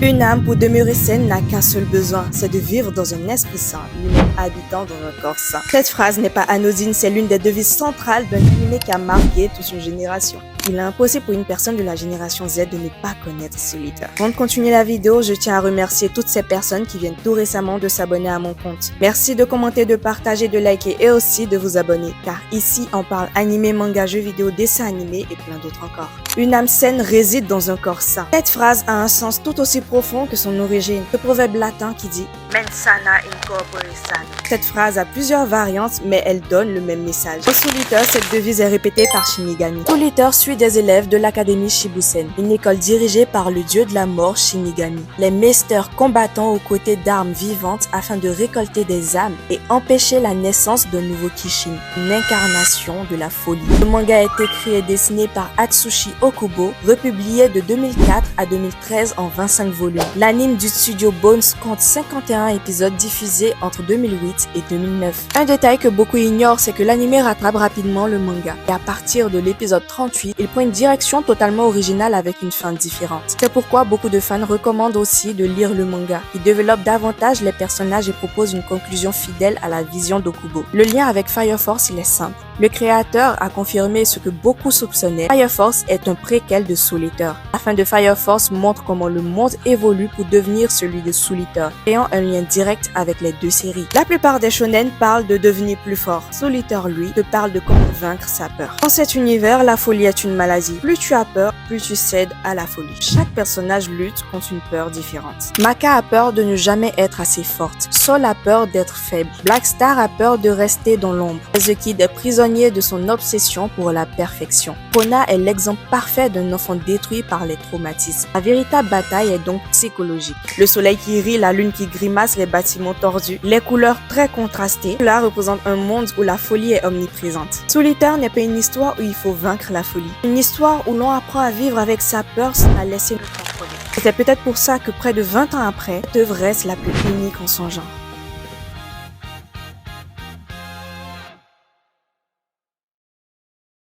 Une âme pour demeurer saine n'a qu'un seul besoin, c'est de vivre dans un esprit sain, lui-même habitant dans un corps sain. Cette phrase n'est pas anodine, c'est l'une des devises centrales d'un animé qui a marqué toute une génération. Il est impossible pour une personne de la génération Z de ne pas connaître Soul Eater. Avant de continuer la vidéo, je tiens à remercier toutes ces personnes qui viennent tout récemment de s'abonner à mon compte. Merci de commenter, de partager, de liker et aussi de vous abonner, car ici on parle animé, manga, jeux vidéo, dessins animés et plein d'autres encore. Une âme saine réside dans un corps sain. Cette phrase a un sens tout aussi profond que son origine. Le proverbe latin qui dit « Mens sana in corpore sano ». Cette phrase a plusieurs variantes, mais elle donne le même message. Au Soul Eater, cette devise est répétée par Shinigami. Soul Eater suit des élèves de l'académie Shibusen, une école dirigée par le dieu de la mort Shinigami. Les meisters combattant aux côtés d'armes vivantes afin de récolter des âmes et empêcher la naissance d'un nouveau Kishin, une incarnation de la folie. Le manga a été créé et dessiné par Atsushi Okubo, republié de 2004 à 2013 en 25 volumes. L'anime du studio Bones compte 51 épisodes diffusés entre 2008 et 2009. Un détail que beaucoup ignorent, c'est que l'anime rattrape rapidement le manga. Et à partir de l'épisode 38, il prend une direction totalement originale avec une fin différente. C'est pourquoi beaucoup de fans recommandent aussi de lire le manga. Il développe davantage les personnages et propose une conclusion fidèle à la vision d'Okubo. Le lien avec Fire Force, il est simple. Le créateur a confirmé ce que beaucoup soupçonnaient. Fire Force est un préquel de Soul Eater. La fin de Fire Force montre comment le monde évolue pour devenir celui de Soul Eater, créant un lien direct avec les deux séries. La plupart des shonen parlent de devenir plus fort. Soul Eater, lui, te parle de comment vaincre sa peur. Dans cet univers, la folie est une maladie. Plus tu as peur, plus tu cèdes à la folie. Chaque personnage lutte contre une peur différente. Maka a peur de ne jamais être assez forte. Sol a peur d'être faible. Black Star a peur de rester dans l'ombre. The Kid est prisonnier de son obsession pour la perfection. Kona est l'exemple parfait d'un enfant détruit par les traumatismes. La véritable bataille est donc psychologique. Le soleil qui rit, la lune qui grimace, les bâtiments tordus, les couleurs très contrastées. Cela représente un monde où la folie est omniprésente. Soul Eater n'est pas une histoire où il faut vaincre la folie. Une histoire où l'on apprend à vivre avec sa peur sans la laisser nous contrôler. Et c'est peut-être pour ça que près de 20 ans après, cette œuvre reste la plus unique en son genre.